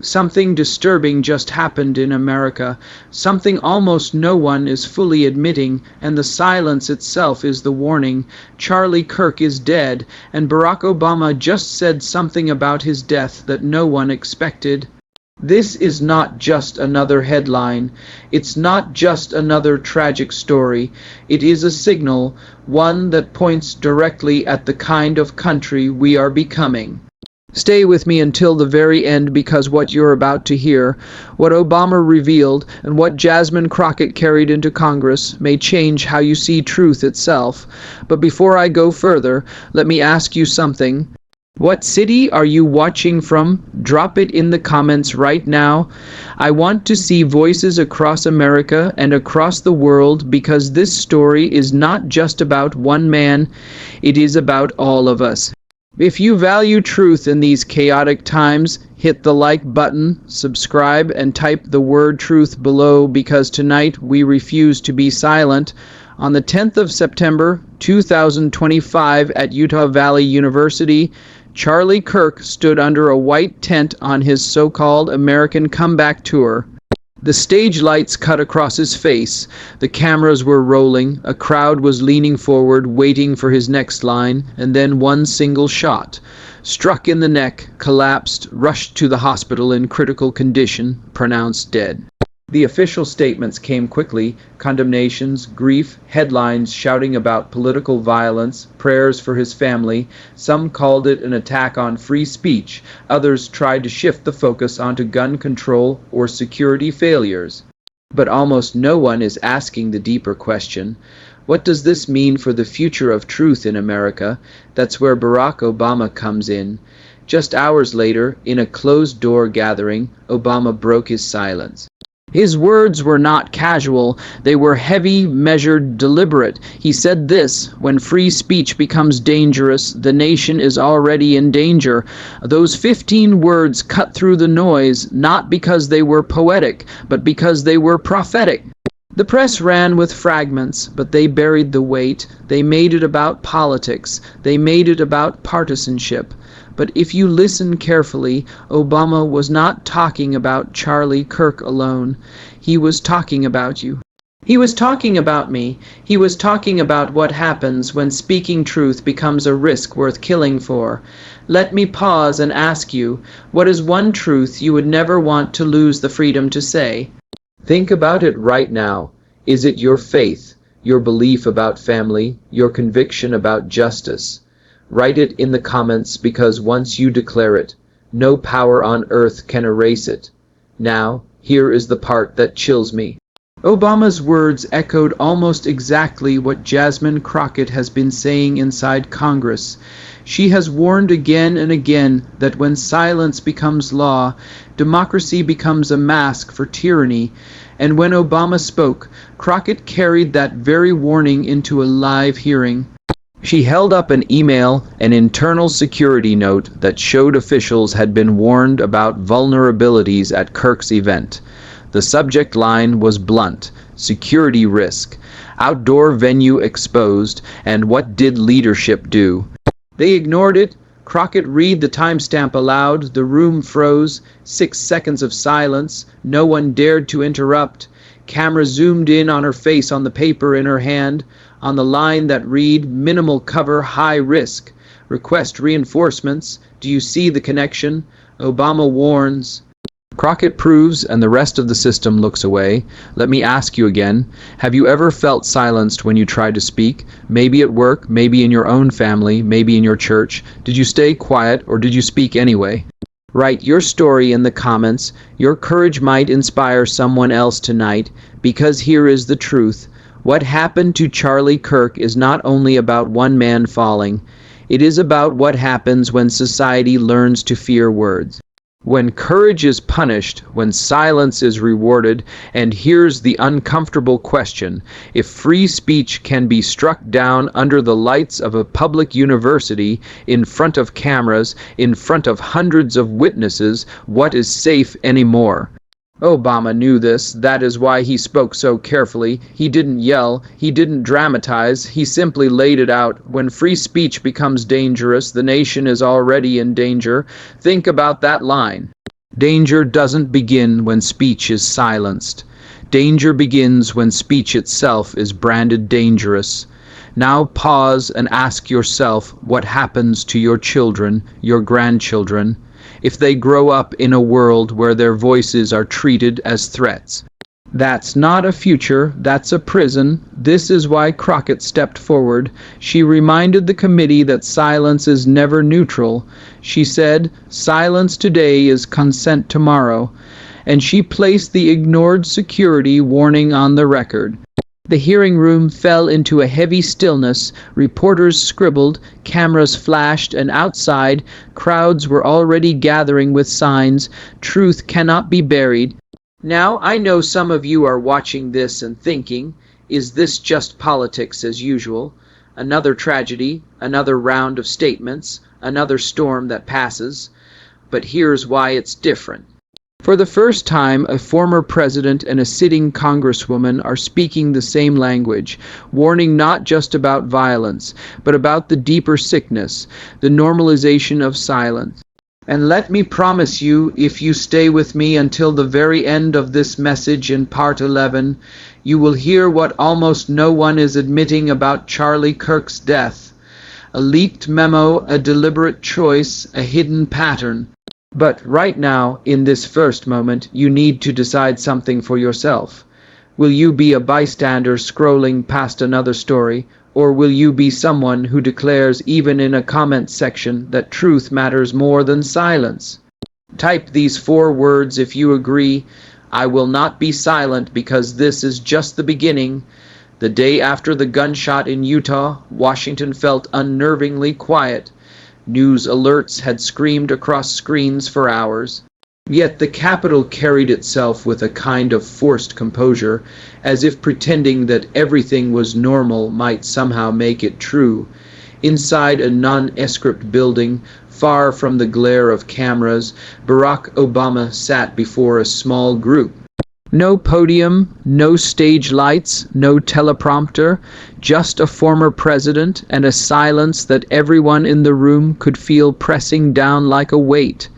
Something disturbing just happened in America, something almost no one is fully admitting, and the silence itself is the warning. Charlie Kirk is dead, and Barack Obama just said something about his death that no one expected. This is not just another headline. It's not just another tragic story. It is a signal, one that points directly at the kind of country we are becoming. Stay with me until the very end, because what you're about to hear, what Obama revealed and what Jasmine Crockett carried into Congress, may change how you see truth itself. But before I go further, let me ask you something. What city are you watching from? Drop it in the comments right now. I want to see voices across America and across the world, because this story is not just about one man, it is about all of us. If you value truth in these chaotic times, hit the like button, subscribe, and type the word truth below, because tonight we refuse to be silent. On the 10th of September 2025 at Utah Valley University, Charlie Kirk stood under a white tent on his so-called American comeback tour. The stage lights cut across his face, the cameras were rolling, a crowd was leaning forward waiting for his next line, and then one single shot. Struck in the neck, collapsed, rushed to the hospital in critical condition, pronounced dead. The official statements came quickly: condemnations, grief, headlines shouting about political violence, prayers for his family. Some called it an attack on free speech. Others tried to shift the focus onto gun control or security failures. But almost no one is asking the deeper question. What does this mean for the future of truth in America? That's where Barack Obama comes in. Just hours later, in a closed-door gathering, Obama broke his silence. His words were not casual, they were heavy, measured, deliberate. He said this: when free speech becomes dangerous, the nation is already in danger. Those 15 words cut through the noise, not because they were poetic, but because they were prophetic. The press ran with fragments, but they buried the weight. They made it about politics. They made it about partisanship. But if you listen carefully, Obama was not talking about Charlie Kirk alone. He was talking about you. He was talking about me. He was talking about what happens when speaking truth becomes a risk worth killing for. Let me pause and ask you, what is one truth you would never want to lose the freedom to say? Think about it right now. Is it your faith, your belief about family, your conviction about justice? Write it in the comments, because once you declare it, no power on earth can erase it. Now, here is the part that chills me. Obama's words echoed almost exactly what Jasmine Crockett has been saying inside Congress. She has warned again and again that when silence becomes law, democracy becomes a mask for tyranny. And when Obama spoke, Crockett carried that very warning into a live hearing. She held up an email, an internal security note that showed officials had been warned about vulnerabilities at Kirk's event. The subject line was blunt: security risk, outdoor venue exposed, and what did leadership do? They ignored it. Crockett read the timestamp aloud. The room froze. 6 seconds of silence. No one dared to interrupt. Camera zoomed in on her face, on the paper in her hand, on the line that read, minimal cover, high risk. Request reinforcements. Do you see the connection? Obama warns. Crockett proves, and the rest of the system looks away. Let me ask you again, have you ever felt silenced when you tried to speak? Maybe at work, maybe in your own family, maybe in your church. Did you stay quiet, or did you speak anyway? Write your story in the comments. Your courage might inspire someone else tonight, because here is the truth. What happened to Charlie Kirk is not only about one man falling. It is about what happens when society learns to fear words. When courage is punished, when silence is rewarded, and here's the uncomfortable question: if free speech can be struck down under the lights of a public university, in front of cameras, in front of hundreds of witnesses, what is safe anymore? Obama knew this. That is why he spoke so carefully. He didn't yell. He didn't dramatize. He simply laid it out. When free speech becomes dangerous, the nation is already in danger. Think about that line. Danger doesn't begin when speech is silenced. Danger begins when speech itself is branded dangerous. Now pause and ask yourself what happens to your children, your grandchildren, if they grow up in a world where their voices are treated as threats. That's not a future, that's a prison. This is why Crockett stepped forward. She reminded the committee that silence is never neutral. She said, "Silence today is consent tomorrow." And she placed the ignored security warning on the record. The hearing room fell into a heavy stillness. Reporters scribbled, cameras flashed, and outside, crowds were already gathering with signs, "Truth cannot be buried." Now, I know some of you are watching this and thinking, is this just politics as usual? Another tragedy, another round of statements, another storm that passes. But here's why it's different. For the first time, a former president and a sitting congresswoman are speaking the same language, warning not just about violence, but about the deeper sickness, the normalization of silence. And let me promise you, if you stay with me until the very end of this message in part 11, you will hear what almost no one is admitting about Charlie Kirk's death. A leaked memo, a deliberate choice, a hidden pattern. But right now, in this first moment, you need to decide something for yourself. Will you be a bystander scrolling past another story, or will you be someone who declares even in a comment section that truth matters more than silence? Type these 4 words if you agree. I will not be silent because this is just the beginning. The day after the gunshot in Utah, Washington felt unnervingly quiet. News alerts had screamed across screens for hours. Yet the Capitol carried itself with a kind of forced composure, as if pretending that everything was normal might somehow make it true. Inside a nondescript building, far from the glare of cameras, Barack Obama sat before a small group. No podium, no stage lights, no teleprompter, just a former president and a silence that everyone in the room could feel pressing down like a weight.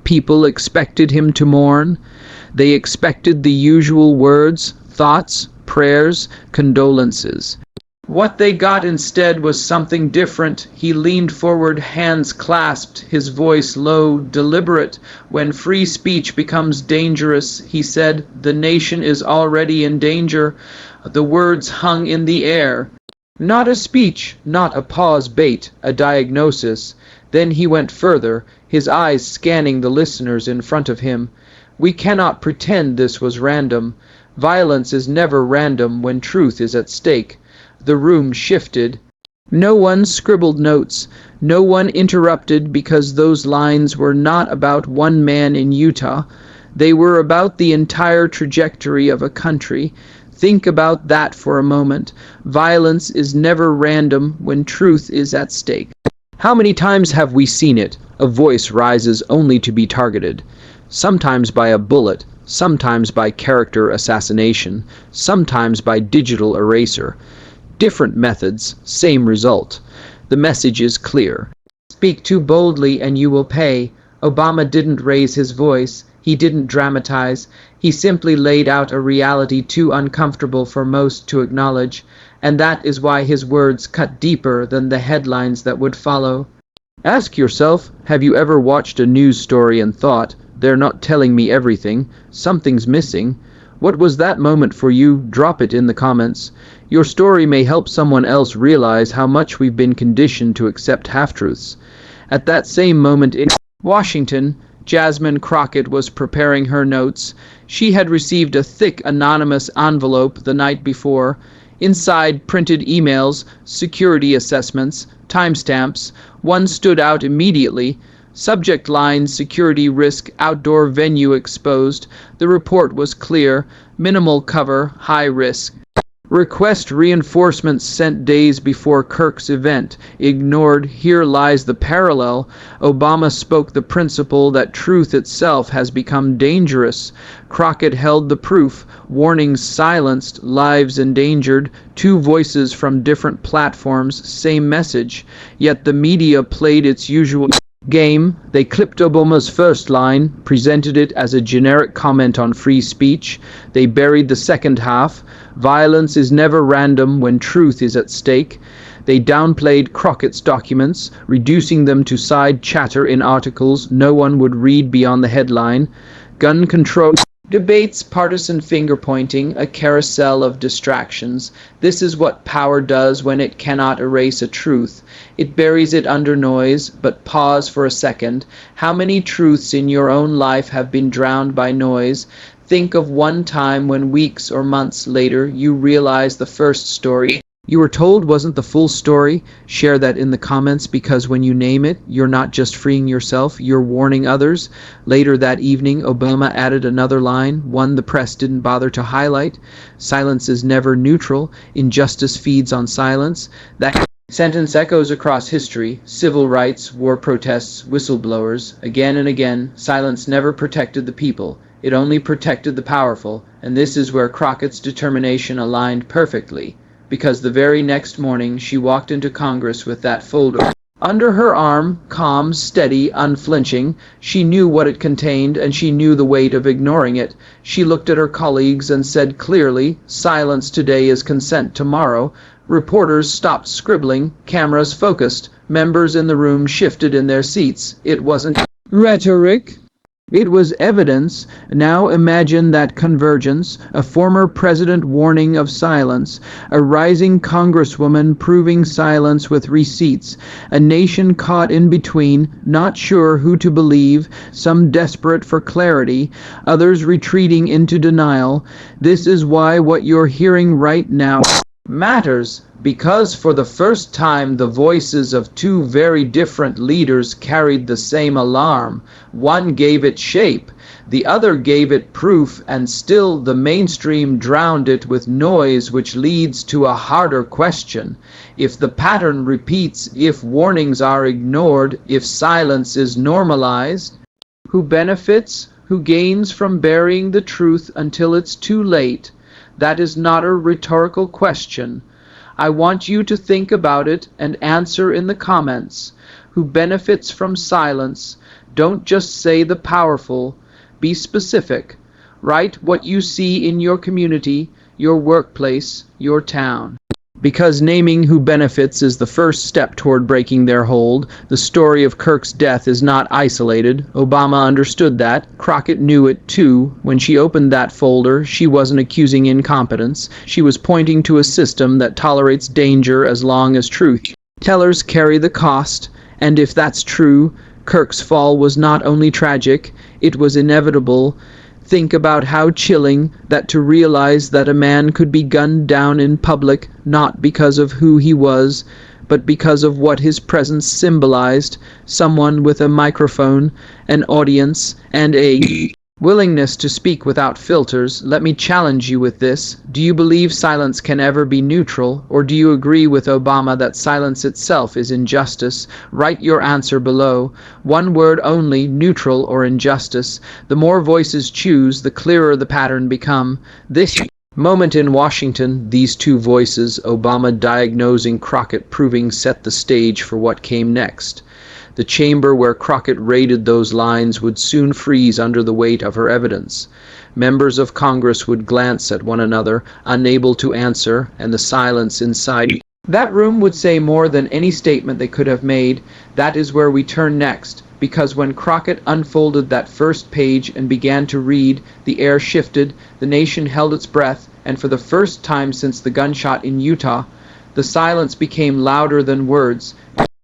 People expected him to mourn. They expected the usual words, thoughts, prayers, condolences. What they got instead was something different. He leaned forward, hands clasped, his voice low, deliberate. When free speech becomes dangerous, he said, the nation is already in danger. The words hung in the air. Not a speech, not a pause bait, a diagnosis. Then he went further, his eyes scanning the listeners in front of him. We cannot pretend this was random. Violence is never random when truth is at stake. The room shifted. No one scribbled notes. No one interrupted because those lines were not about one man in Utah. They were about the entire trajectory of a country. Think about that for a moment. Violence is never random when truth is at stake. How many times have we seen it? A voice rises only to be targeted. Sometimes by a bullet, sometimes by character assassination, sometimes by digital eraser. Different methods, same result. The message is clear. Speak too boldly and you will pay. Obama didn't raise his voice. He didn't dramatize. He simply laid out a reality too uncomfortable for most to acknowledge. And that is why his words cut deeper than the headlines that would follow. Ask yourself, have you ever watched a news story and thought, they're not telling me everything, something's missing? What was that moment for you? Drop it in the comments. Your story may help someone else realize how much we've been conditioned to accept half-truths. At that same moment in Washington, Jasmine Crockett was preparing her notes. She had received a thick anonymous envelope the night before. Inside, printed emails, security assessments, timestamps. One stood out immediately. Subject line, security risk, outdoor venue exposed. The report was clear. Minimal cover, high risk. Request reinforcements sent days before Kirk's event. Ignored. Here lies the parallel. Obama spoke the principle that truth itself has become dangerous. Crockett held the proof. Warnings silenced, lives endangered. 2 voices from different platforms, same message. Yet the media played its usual. Game, they clipped Obama's first line, presented it as a generic comment on free speech. They buried the second half. Violence is never random when truth is at stake. They downplayed Crockett's documents, reducing them to side chatter in articles no one would read beyond the headline. Gun control debates, partisan finger-pointing, a carousel of distractions. This is what power does when it cannot erase a truth. It buries it under noise, but pause for a second. How many truths in your own life have been drowned by noise? Think of one time when weeks or months later you realize the first story you were told wasn't the full story. Share that in the comments, because when you name it, you're not just freeing yourself, you're warning others. Later that evening, Obama added another line, one the press didn't bother to highlight. Silence is never neutral. Injustice feeds on silence. That sentence echoes across history. Civil rights, war protests, whistleblowers. Again and again, silence never protected the people. It only protected the powerful. And this is where Crockett's determination aligned perfectly. Because the very next morning she walked into Congress with that folder under her arm, calm, steady, unflinching. She knew what it contained, and she knew the weight of ignoring it. She looked at her colleagues and said clearly, "Silence today is consent tomorrow." Reporters stopped scribbling, cameras focused, members in the room shifted in their seats. It wasn't rhetoric. It was evidence. Now imagine that convergence, a former president warning of silence, a rising congresswoman proving silence with receipts, a nation caught in between, not sure who to believe, some desperate for clarity, others retreating into denial. This is why what you're hearing right now matters, because for the first time the voices of two very different leaders carried the same alarm. One gave it shape, the other gave it proof, and still the mainstream drowned it with noise, which leads to a harder question. If the pattern repeats, if warnings are ignored, if silence is normalized, who benefits? Who gains from burying the truth until it's too late? That is not a rhetorical question. I want you to think about it and answer in the comments. Who benefits from silence? Don't just say the powerful. Be specific. Write what you see in your community, your workplace, your town. Because naming who benefits is the first step toward breaking their hold. The story of Kirk's death is not isolated. Obama understood that. Crockett knew it too. When she opened that folder, she wasn't accusing incompetence. She was pointing to a system that tolerates danger as long as truth tellers carry the cost. And if that's true, Kirk's fall was not only tragic, it was inevitable. Think about how chilling that to realize that a man could be gunned down in public, not because of who he was, but because of what his presence symbolized. Someone with a microphone, an audience, and a willingness to speak without filters. Let me challenge you with this. Do you believe silence can ever be neutral, or do you agree with Obama that silence itself is injustice? Write your answer below. One word only, neutral or injustice. The more voices choose, the clearer the pattern become. This moment in Washington, these two voices, Obama diagnosing Crockett proving, set the stage for what came next. The chamber where Crockett raided those lines would soon freeze under the weight of her evidence. Members of Congress would glance at one another, unable to answer, and the silence inside that room would say more than any statement they could have made. That is where we turn next, because when Crockett unfolded that first page and began to read, the air shifted, the nation held its breath, and for the first time since the gunshot in Utah, the silence became louder than words.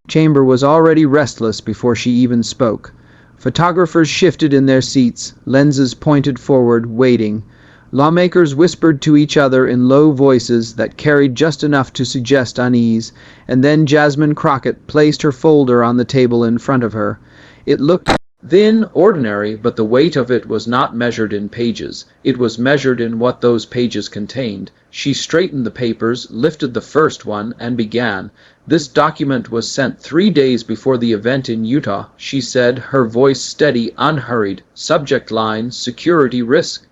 Chamber was already restless before she even spoke. Photographers shifted in their seats, lenses pointed forward, waiting. Lawmakers whispered to each other in low voices that carried just enough to suggest unease, and then Jasmine Crockett placed her folder on the table in front of her. It looked thin, ordinary, but the weight of it was not measured in pages. It was measured in what those pages contained. She straightened the papers, lifted the first one, and began. This document was sent 3 days before the event in Utah, she said, her voice steady, unhurried. Subject line, security risk.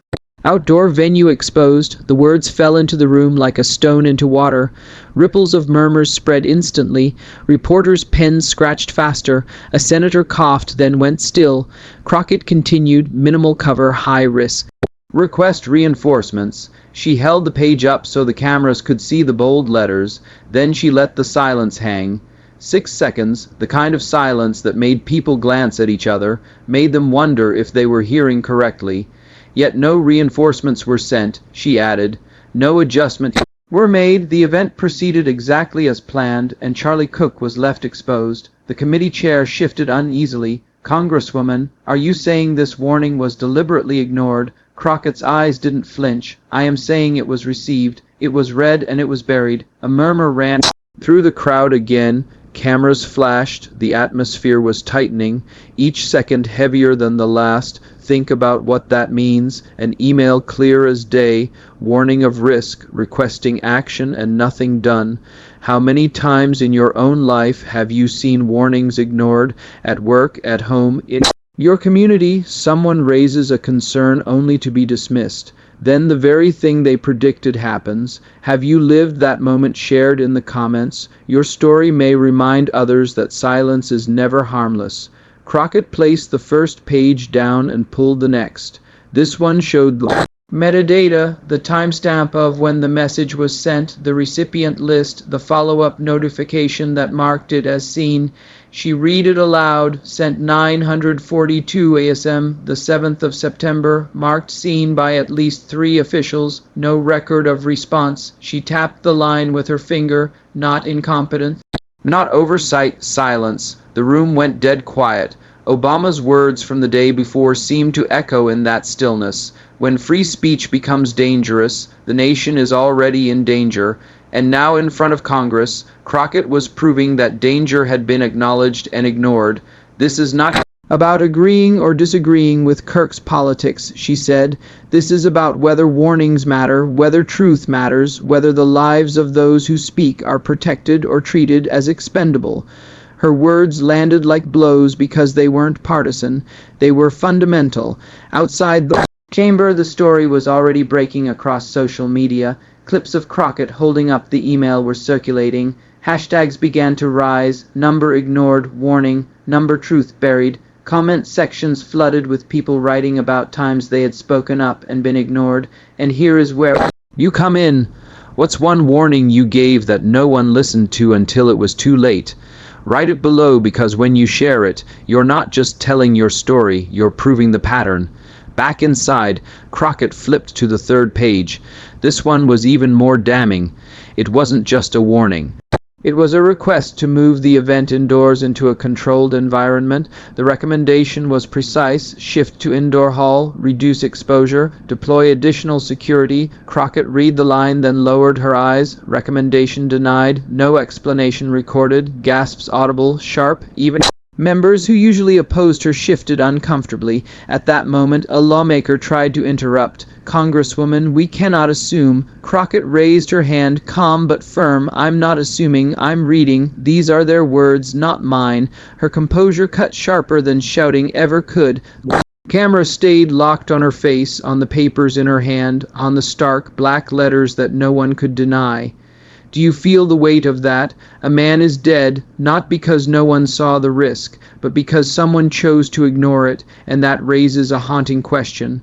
Outdoor venue exposed. The words fell into the room like a stone into water. Ripples of murmurs spread instantly. Reporters' pens scratched faster. A senator coughed, then went still. Crockett continued, minimal cover, high risk. Request reinforcements. She held the page up so the cameras could see the bold letters. Then she let the silence hang. 6 seconds, the kind of silence that made people glance at each other, made them wonder if they were hearing correctly. Yet no reinforcements were sent, she added. No adjustments were made. The event proceeded exactly as planned, and Charlie Kirk was left exposed. The committee chair shifted uneasily. Congresswoman, are you saying this warning was deliberately ignored? Crockett's eyes didn't flinch. I am saying it was received. It was read and it was buried. A murmur ran through the crowd again. Cameras flashed. The atmosphere was tightening, each second heavier than the last. Think about what that means. An email clear as day, warning of risk, requesting action and nothing done. How many times in your own life have you seen warnings ignored? At work, at home, in your community, someone raises a concern only to be dismissed. Then the very thing they predicted happens. Have you lived that moment shared in the comments? Your story may remind others that silence is never harmless. Crockett placed the first page down and pulled the next. This one showed the metadata, the timestamp of when the message was sent, the recipient list, the follow-up notification that marked it as seen. She read it aloud, sent 942 ASM, the 7th of September, marked seen by at least 3 officials, no record of response. She tapped the line with her finger, not incompetence, not oversight, silence. The room went dead quiet. Obama's words from the day before seemed to echo in that stillness. When free speech becomes dangerous, the nation is already in danger. And now in front of Congress, Crockett was proving that danger had been acknowledged and ignored. This is not about agreeing or disagreeing with Kirk's politics, she said. This is about whether warnings matter, whether truth matters, whether the lives of those who speak are protected or treated as expendable. Her words landed like blows because they weren't partisan. They were fundamental. Outside the chamber, the story was already breaking across social media. Clips of Crockett holding up the email were circulating. Hashtags began to rise. Number ignored, warning. Number truth buried. Comment sections flooded with people writing about times they had spoken up and been ignored. And here is where you come in. What's one warning you gave that no one listened to until it was too late? Write it below, because when you share it, you're not just telling your story, you're proving the pattern. Back inside, Crockett flipped to the 3rd page. This one was even more damning. It wasn't just a warning. It was a request to move the event indoors into a controlled environment. The recommendation was precise: shift to indoor hall, reduce exposure, deploy additional security. Crockett read the line, then lowered her eyes. Recommendation denied. No explanation recorded. Gasps audible, sharp, even. Members who usually opposed her shifted uncomfortably. At that moment, a lawmaker tried to interrupt. Congresswoman, we cannot assume. Crockett raised her hand, calm but firm. I'm not assuming. I'm reading. These are their words, not mine. Her composure cut sharper than shouting ever could. Camera stayed locked on her face, on the papers in her hand, on the stark black letters that no one could deny. Do you feel the weight of that? A man is dead, not because no one saw the risk, but because someone chose to ignore it, and that raises a haunting question.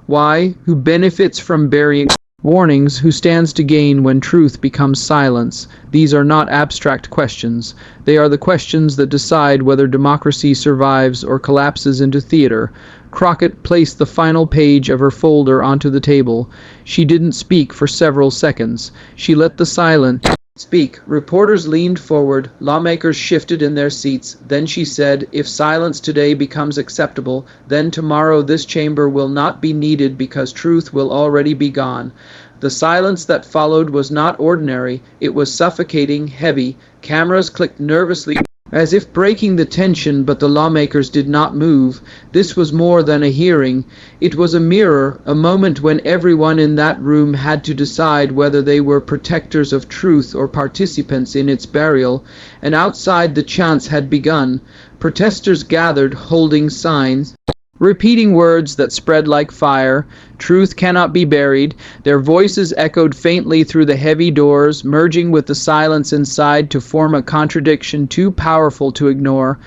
Why? Who benefits from burying warnings? Who stands to gain when truth becomes silence? These are not abstract questions. They are the questions that decide whether democracy survives or collapses into theater. Crockett placed the final page of her folder onto the table. She didn't speak for several seconds. She let the silence speak. Reporters leaned forward. Lawmakers shifted in their seats. Then she said, if silence today becomes acceptable, then tomorrow this chamber will not be needed because truth will already be gone. The silence that followed was not ordinary. It was suffocating, heavy. Cameras clicked nervously, as if breaking the tension, but the lawmakers did not move. This was more than a hearing. It was a mirror, a moment when everyone in that room had to decide whether they were protectors of truth or participants in its burial. And outside, the chants had begun. Protesters gathered, holding signs. repeating words that spread like fire. Truth cannot be buried. Their voices echoed faintly through the heavy doors, merging with the silence inside to form a contradiction too powerful to ignore.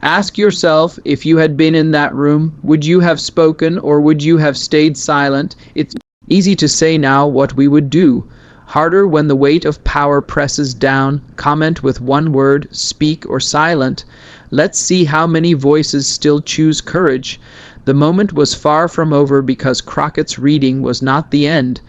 Ask yourself, if you had been in that room, would you have spoken or would you have stayed silent? It's easy to say now what we would do. Harder when the weight of power presses down. Comment with one word, speak or silent. Let's see how many voices still choose courage. The moment was far from over because Crockett's reading was not the end.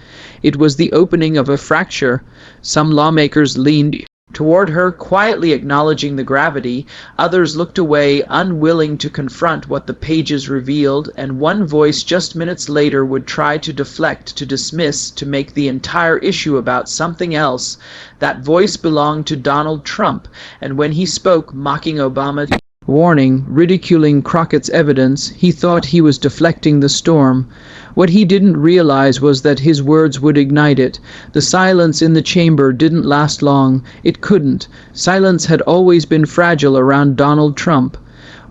It was the opening of a fracture. Some lawmakers leaned toward her, quietly acknowledging the gravity. Others looked away, unwilling to confront what the pages revealed, and one voice just minutes later would try to deflect, to dismiss, to make the entire issue about something else. That voice belonged to Donald Trump, and when he spoke, mocking Obama, warning, ridiculing Crockett's evidence, he thought he was deflecting the storm. What he didn't realize was that his words would ignite it. The silence in the chamber didn't last long. It couldn't. Silence had always been fragile around Donald Trump.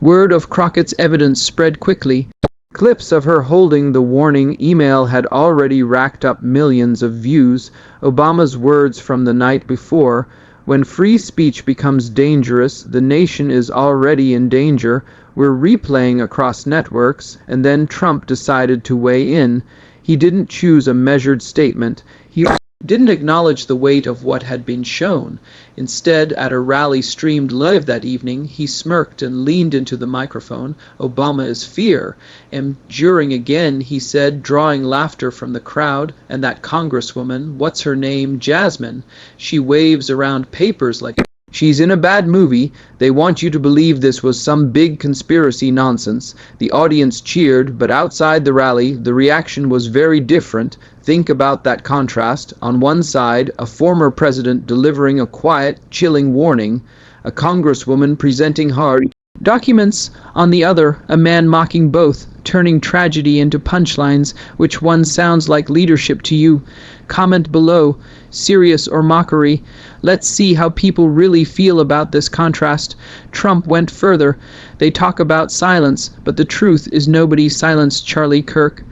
Word of Crockett's evidence spread quickly. Clips of her holding the warning email had already racked up millions of views. Obama's words from the night before, "When free speech becomes dangerous, the nation is already in danger," were replaying across networks, and then Trump decided to weigh in. He didn't choose a measured statement. He didn't acknowledge the weight of what had been shown. Instead, at a rally streamed live that evening, he smirked and leaned into the microphone. "Obama is fear." Enduring again, he said, drawing laughter from the crowd. "And that congresswoman, what's her name? Jasmine. She waves around papers like she's in a bad movie. They want you to believe this was some big conspiracy nonsense." The audience cheered, but outside the rally, the reaction was very different. Think about that contrast. On one side, a former president delivering a quiet, chilling warning, a congresswoman presenting hard documents. On the other, a man mocking both, turning tragedy into punchlines. Which one sounds like leadership to you? Comment below, serious or mockery. Let's see how people really feel about this contrast. Trump went further. They talk about silence, but the truth is nobody silenced Charlie Kirk.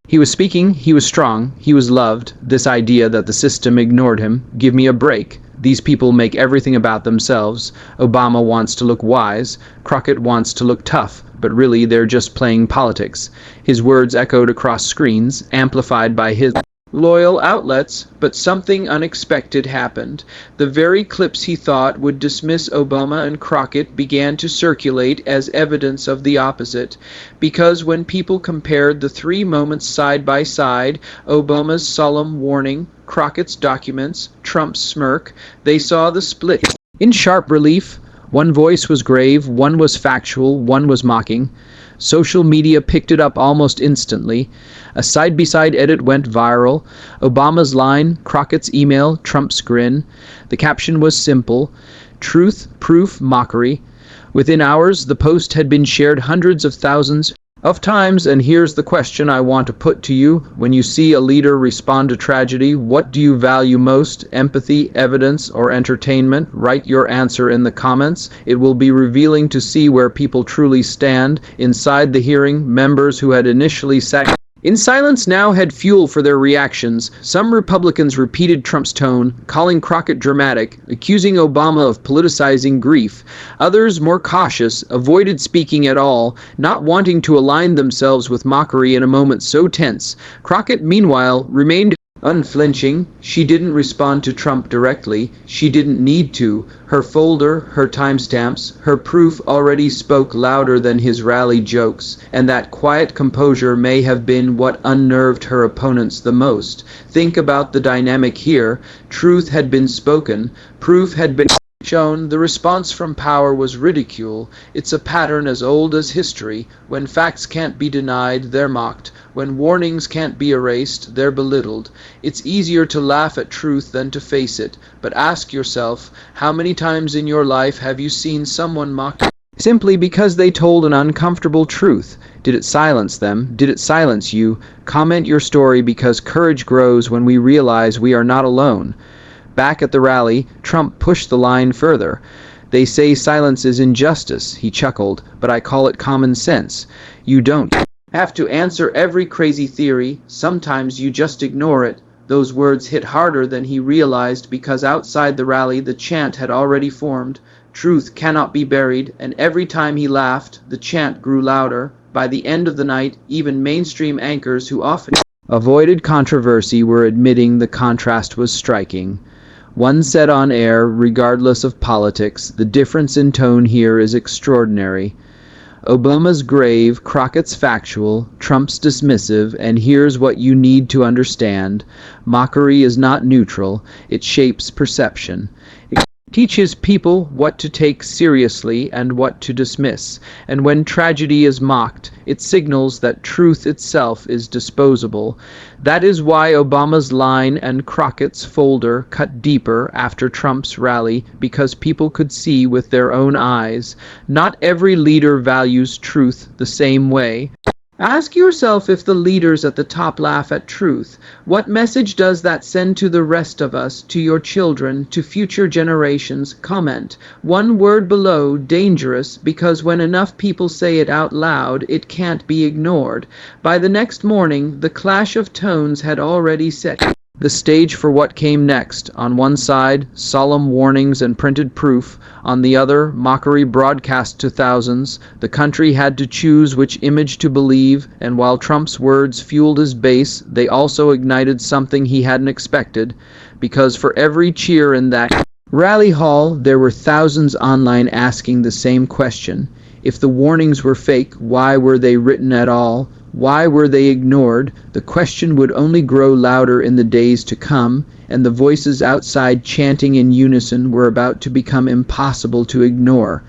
He was speaking, he was strong, he was loved. This idea that the system ignored him. Give me a break. These people make everything about themselves. Obama wants to look wise. Crockett wants to look tough. But really, they're just playing politics. His words echoed across screens, amplified by his loyal outlets, but something unexpected happened. The very clips he thought would dismiss Obama and Crockett began to circulate as evidence of the opposite. Because when people compared the three moments side by side, Obama's solemn warning, Crockett's documents, Trump's smirk, they saw the split in sharp relief. One voice was grave, one was factual, one was mocking. Social media picked it up almost instantly. A side-by-side edit went viral. Obama's line, Crockett's email, Trump's grin. The caption was simple: truth, proof, mockery. Within hours, the post had been shared hundreds of thousands of times, and here's the question I want to put to you. When you see a leader respond to tragedy, what do you value most? Empathy, evidence, or entertainment? Write your answer in the comments. It will be revealing to see where people truly stand. Inside the hearing, members who had initially sat in silence now had fuel for their reactions. Some Republicans repeated Trump's tone, calling Crockett dramatic, accusing Obama of politicizing grief. Others, more cautious, avoided speaking at all, not wanting to align themselves with mockery in a moment so tense. Crockett, meanwhile, remained unflinching. She didn't respond to Trump directly. She didn't need to. Her folder, her timestamps, her proof already spoke louder than his rally jokes, and that quiet composure may have been what unnerved her opponents the most. Think about the dynamic here. Truth had been spoken. Proof had been shown. The response from power was ridicule. It's a pattern as old as history. When facts can't be denied, they're mocked. When warnings can't be erased, they're belittled. It's easier to laugh at truth than to face it. But ask yourself, how many times in your life have you seen someone mocked simply because they told an uncomfortable truth? Did it silence them? Did it silence you? Comment your story, because courage grows when we realize we are not alone. Back at the rally, Trump pushed the line further. They say silence is injustice, he chuckled, but I call it common sense. You don't have to answer every crazy theory. Sometimes you just ignore it. Those words hit harder than he realized because outside the rally the chant had already formed. Truth cannot be buried, and every time he laughed, the chant grew louder. By the end of the night, even mainstream anchors who often avoided controversy were admitting the contrast was striking. One said on air, regardless of politics, the difference in tone here is extraordinary. Obama's grave, Crockett's factual, Trump's dismissive, and here's what you need to understand. Mockery is not neutral, it shapes perception. It teaches people what to take seriously and what to dismiss, and when tragedy is mocked, it signals that truth itself is disposable. That is why Obama's line and Crockett's folder cut deeper after Trump's rally, because people could see with their own eyes. Not every leader values truth the same way. Ask yourself if the leaders at the top laugh at truth. What message does that send to the rest of us, to your children, to future generations? Comment. One word below, dangerous, because when enough people say it out loud, it can't be ignored. By the next morning, the clash of tones had already set the stage for what came next. On one side, solemn warnings and printed proof. On the other, mockery broadcast to thousands. The country had to choose which image to believe, and while Trump's words fueled his base, they also ignited something he hadn't expected. Because for every cheer in that rally hall, there were thousands online asking the same question. If the warnings were fake, why were they written at all? Why were they ignored? The question would only grow louder in the days to come, and the voices outside chanting in unison were about to become impossible to ignore.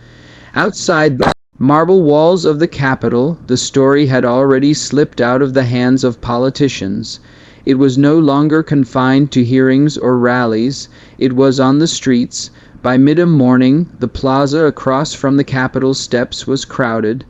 Outside the marble walls of the Capitol, the story had already slipped out of the hands of politicians. It was no longer confined to hearings or rallies. It was on the streets. By mid-morning, the plaza across from the Capitol steps was crowded.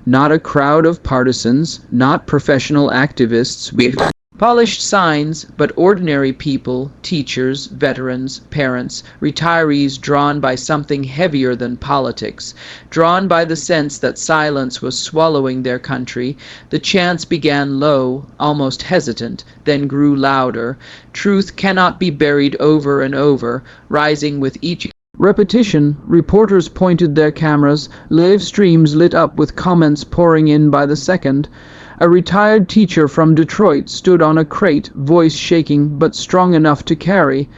Not a crowd of partisans, not professional activists with polished signs, but ordinary people, teachers, veterans, parents, retirees drawn by something heavier than politics, drawn by the sense that silence was swallowing their country. The chants began low, almost hesitant, then grew louder. Truth cannot be buried over and over, rising with each repetition. Reporters pointed their cameras, live streams lit up with comments pouring in by the second. A retired teacher from Detroit stood on a crate, voice shaking but strong enough to carry.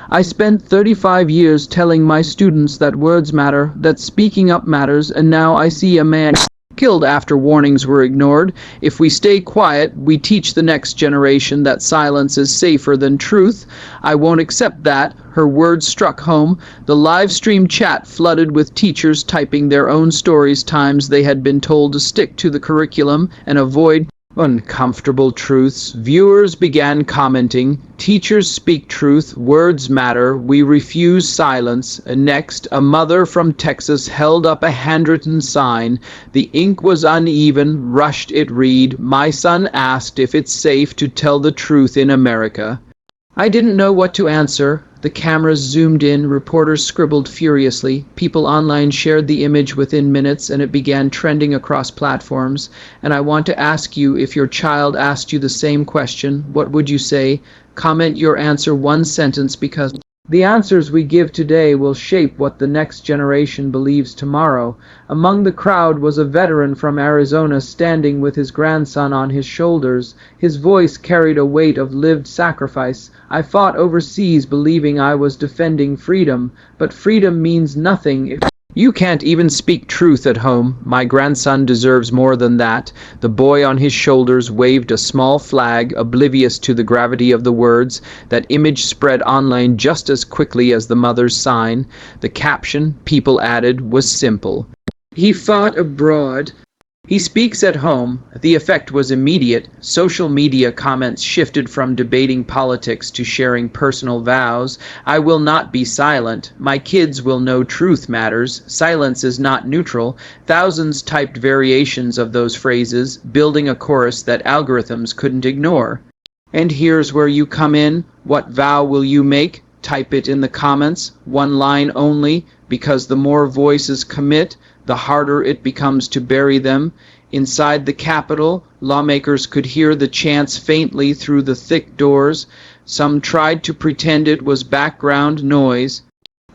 I spent 35 years telling my students that words matter, that speaking up matters, and now I see a man killed after warnings were ignored. If we stay quiet, we teach the next generation that silence is safer than truth. I won't accept that. Her words struck home. The live stream chat flooded with teachers typing their own stories, times they had been told to stick to the curriculum and avoid uncomfortable truths. Viewers began commenting, "Teachers speak truth, words matter, we refuse silence." And next, a mother from Texas held up a handwritten sign. The ink was uneven, rushed it read, "My son asked if it's safe to tell the truth in America." I didn't know what to answer. The cameras zoomed in, reporters scribbled furiously, people online shared the image within minutes, and it began trending across platforms. And I want to ask you, if your child asked you the same question, what would you say? Comment your answer one sentence, because the answers we give today will shape what the next generation believes tomorrow. Among the crowd was a veteran from Arizona standing with his grandson on his shoulders. His voice carried a weight of lived sacrifice. "I fought overseas believing I was defending freedom, but freedom means nothing if you can't even speak truth at home. My grandson deserves more than that." The boy on his shoulders waved a small flag, oblivious to the gravity of the words. That image spread online just as quickly as the mother's sign. The caption, people added, was simple. "He fought abroad. He speaks at home." The effect was immediate. Social media comments shifted from debating politics to sharing personal vows. "I will not be silent. My kids will know truth matters. Silence is not neutral." Thousands typed variations of those phrases, building a chorus that algorithms couldn't ignore. And here's where you come in. What vow will you make? Type it in the comments. One line only, because the more voices commit, the harder it becomes to bury them. Inside the Capitol, lawmakers could hear the chants faintly through the thick doors. Some tried to pretend it was background noise.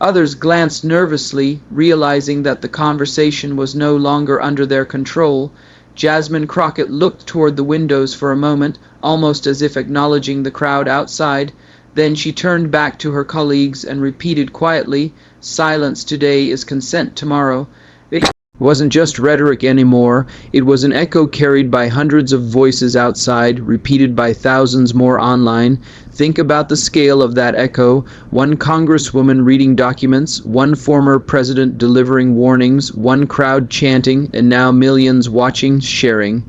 Others glanced nervously, realizing that the conversation was no longer under their control. Jasmine Crockett looked toward the windows for a moment, almost as if acknowledging the crowd outside. Then she turned back to her colleagues and repeated quietly, "Silence today is consent tomorrow." It wasn't just rhetoric anymore. It was an echo carried by hundreds of voices outside, repeated by thousands more online. Think about the scale of that echo. One congresswoman reading documents, one former president delivering warnings, one crowd chanting, and now millions watching, sharing,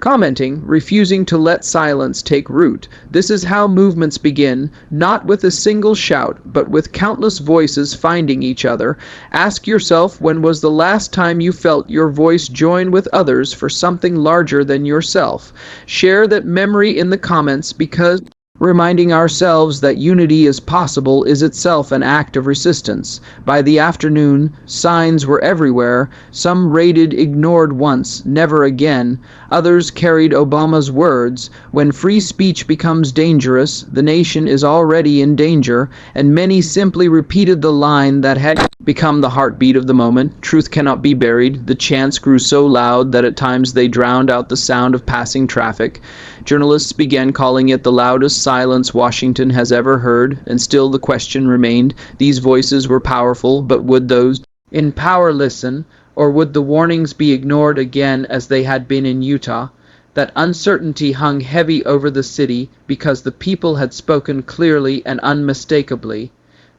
commenting, refusing to let silence take root. This is how movements begin, not with a single shout, but with countless voices finding each other. Ask yourself, when was the last time you felt your voice join with others for something larger than yourself? Share that memory in the comments, because reminding ourselves that unity is possible is itself an act of resistance. By the afternoon, signs were everywhere. Some rated ignored once, never again. Others carried Obama's words, "When free speech becomes dangerous, the nation is already in danger," and many simply repeated the line that had become the heartbeat of the moment. Truth cannot be buried. The chants grew so loud that at times they drowned out the sound of passing traffic. Journalists began calling it the loudest silence Washington has ever heard, and still the question remained. These voices were powerful, but would those in power listen, or would the warnings be ignored again as they had been in Utah? That uncertainty hung heavy over the city because the people had spoken clearly and unmistakably.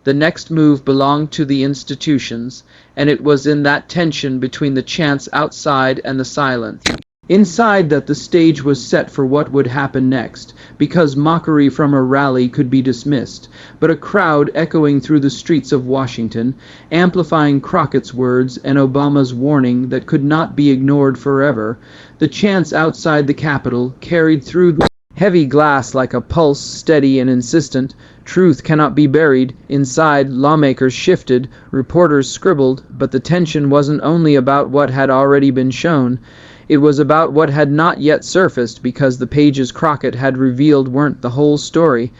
The next move belonged to the institutions, and it was in that tension between the chants outside and the silence inside that the stage was set for what would happen next, because mockery from a rally could be dismissed, but a crowd echoing through the streets of Washington, amplifying Crockett's words and Obama's warning that could not be ignored forever. The chants outside the Capitol carried through the heavy glass like a pulse, steady and insistent. Truth cannot be buried. Inside, lawmakers shifted, reporters scribbled, but the tension wasn't only about what had already been shown. It was about what had not yet surfaced, because the pages Crockett had revealed weren't the whole story.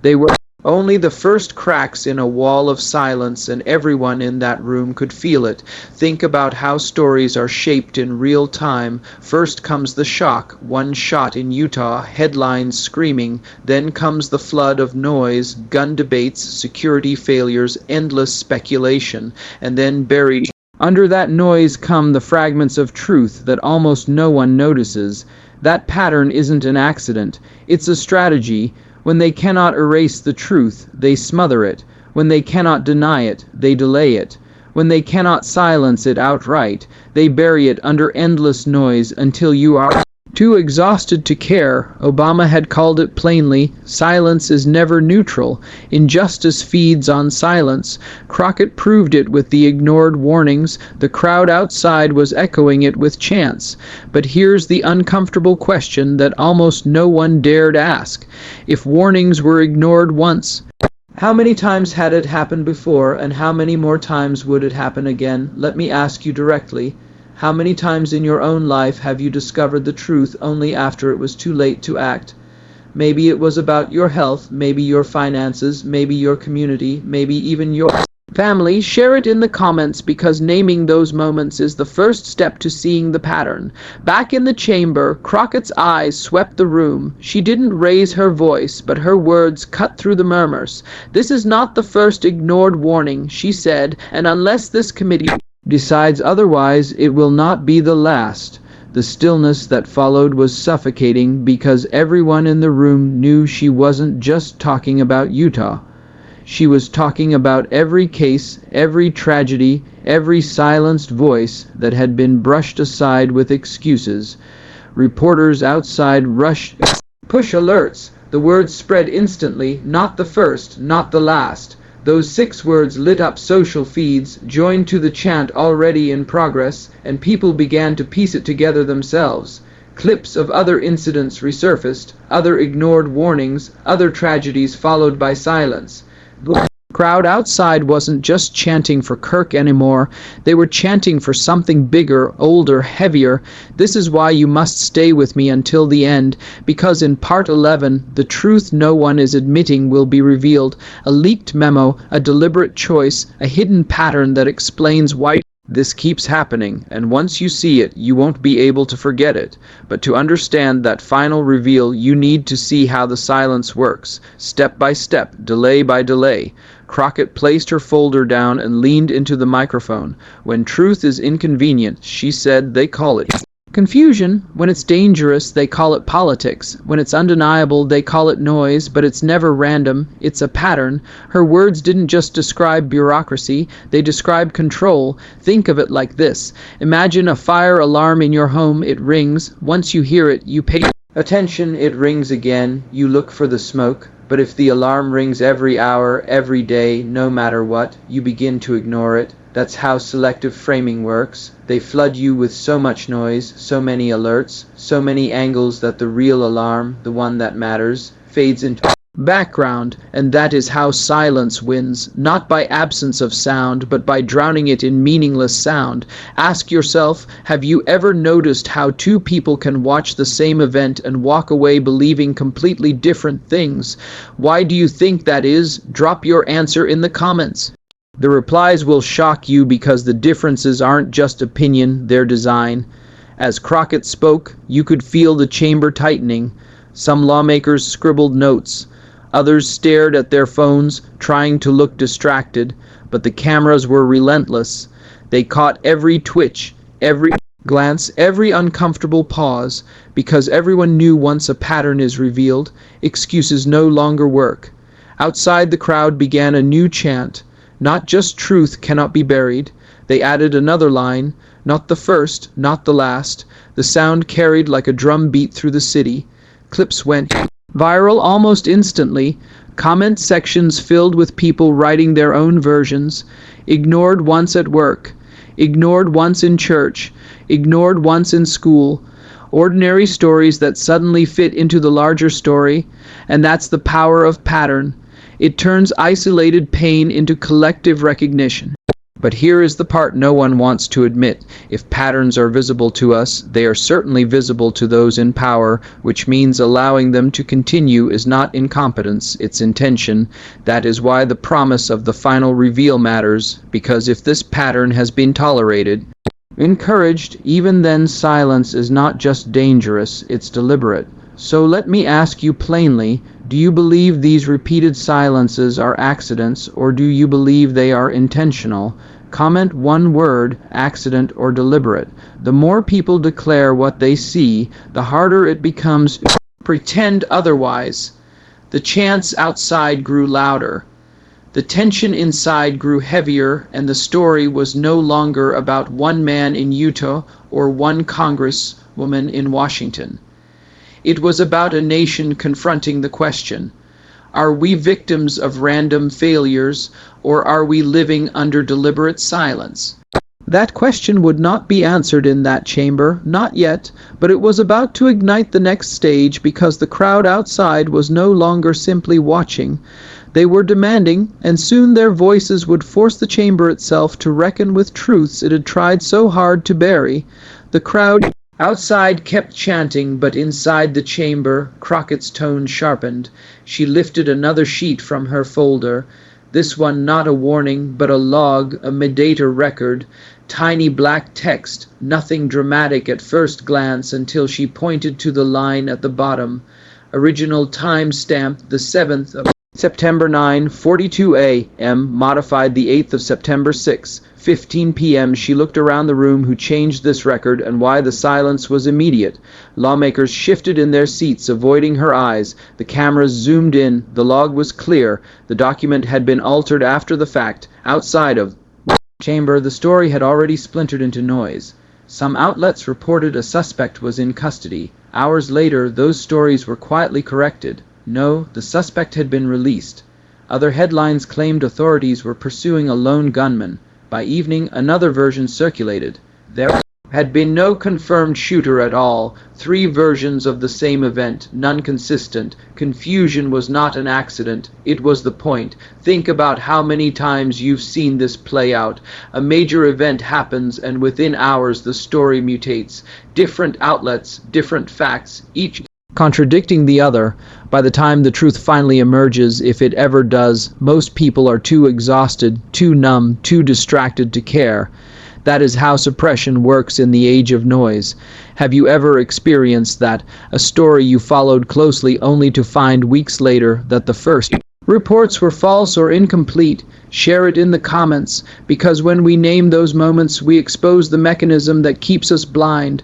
They were only the first cracks in a wall of silence, and everyone in that room could feel it. Think about how stories are shaped in real time. First comes the shock, one shot in Utah, headlines screaming. Then comes the flood of noise, gun debates, security failures, endless speculation. And then buried under that noise come the fragments of truth that almost no one notices. That pattern isn't an accident. It's a strategy. When they cannot erase the truth, they smother it. When they cannot deny it, they delay it. When they cannot silence it outright, they bury it under endless noise until you are too exhausted to care. Obama had called it plainly. Silence is never neutral. Injustice feeds on silence. Crockett proved it with the ignored warnings. The crowd outside was echoing it with chants. But here's the uncomfortable question that almost no one dared ask. If warnings were ignored once, how many times had it happened before, and how many more times would it happen again? Let me ask you directly. How many times in your own life have you discovered the truth only after it was too late to act? Maybe it was about your health, maybe your finances, maybe your community, maybe even your family. Share it in the comments, because naming those moments is the first step to seeing the pattern. Back in the chamber, Crockett's eyes swept the room. She didn't raise her voice, but her words cut through the murmurs. "This is not the first ignored warning," she said, "and unless this committee decides otherwise, it will not be the last." The stillness that followed was suffocating, because everyone in the room knew she wasn't just talking about Utah. She was talking about every case, every tragedy, every silenced voice that had been brushed aside with excuses. Reporters outside rushed. Push alerts. The words spread instantly. Not the first, not the last. Those 6 words lit up social feeds, joined to the chant already in progress, and people began to piece it together themselves. Clips of other incidents resurfaced, other ignored warnings, other tragedies followed by silence. crowd outside wasn't just chanting for Kirk anymore. They were chanting for something bigger, older, heavier. This is why you must stay with me until the end, because in part 11, the truth no one is admitting will be revealed. A leaked memo, a deliberate choice, a hidden pattern that explains why this keeps happening, and once you see it, you won't be able to forget it. But to understand that final reveal, you need to see how the silence works, step by step, delay by delay. Crockett placed her folder down and leaned into the microphone. When truth is inconvenient, she said, they call it confusion. When it's dangerous, they call it politics. When it's undeniable, they call it noise, but it's never random. It's a pattern. Her words didn't just describe bureaucracy, they describe control. Think of it like this. Imagine a fire alarm in your home. It rings. Once you hear it, you pay attention. It rings again. You look for the smoke. But if the alarm rings every hour, every day, no matter what, you begin to ignore it. That's how selective framing works. They flood you with so much noise, so many alerts, so many angles that the real alarm, the one that matters, fades into background, and that is how silence wins, not by absence of sound, but by drowning it in meaningless sound. Ask yourself, have you ever noticed how two people can watch the same event and walk away believing completely different things? Why do you think that is? Drop your answer in the comments. The replies will shock you because the differences aren't just opinion, they're design. As Crockett spoke, you could feel the chamber tightening. Some lawmakers scribbled notes. Others stared at their phones, trying to look distracted, but the cameras were relentless. They caught every twitch, every glance, every uncomfortable pause, because everyone knew once a pattern is revealed, excuses no longer work. Outside, the crowd began a new chant. Not just truth cannot be buried. They added another line, not the first, not the last. The sound carried like a drum beat through the city. Clips went viral almost instantly. Comment sections filled with people writing their own versions. Ignored once at work. Ignored once in church. Ignored once in school. Ordinary stories that suddenly fit into the larger story. And that's the power of pattern. It turns isolated pain into collective recognition. But here is the part no one wants to admit. If patterns are visible to us, they are certainly visible to those in power, which means allowing them to continue is not incompetence, it's intention. That is why the promise of the final reveal matters, because if this pattern has been tolerated, encouraged, even then silence is not just dangerous, it's deliberate. So let me ask you plainly, do you believe these repeated silences are accidents, or do you believe they are intentional? Comment one word, accident or deliberate. The more people declare what they see, the harder it becomes to pretend otherwise. The chants outside grew louder. The tension inside grew heavier, and the story was no longer about one man in Utah or one congresswoman in Washington. It was about a nation confronting the question, are we victims of random failures, or are we living under deliberate silence? That question would not be answered in that chamber, not yet, but it was about to ignite the next stage because the crowd outside was no longer simply watching. They were demanding, and soon their voices would force the chamber itself to reckon with truths it had tried so hard to bury. The crowd outside kept chanting, but inside the chamber, Crockett's tone sharpened. She lifted another sheet from her folder. This one not a warning, but a log, a Medata record. Tiny black text, nothing dramatic at first glance until she pointed to the line at the bottom. Original time stamp, the 7th of September 9:42 a.m., modified the 8th of September 6:15 p.m. She looked around the room. Who changed this record, and why the silence was immediate. Lawmakers shifted in their seats, avoiding her eyes. The cameras zoomed in. The log was clear. The document had been altered after the fact. Outside of the chamber, the story had already splintered into noise. Some outlets reported a suspect was in custody. Hours later, those stories were quietly corrected. No, the suspect had been released. Other headlines claimed authorities were pursuing a lone gunman. By evening, another version circulated. There Had been no confirmed shooter at all, 3 versions of the same event, none consistent. Confusion was not an accident, it was the point. Think about how many times you've seen this play out. A major event happens and within hours the story mutates. Different outlets, different facts, each contradicting the other. By the time the truth finally emerges, if it ever does, most people are too exhausted, too numb, too distracted to care. That is how suppression works in the age of noise. Have you ever experienced that? A story you followed closely only to find weeks later that the first reports were false or incomplete? Share it in the comments, because when we name those moments, we expose the mechanism that keeps us blind.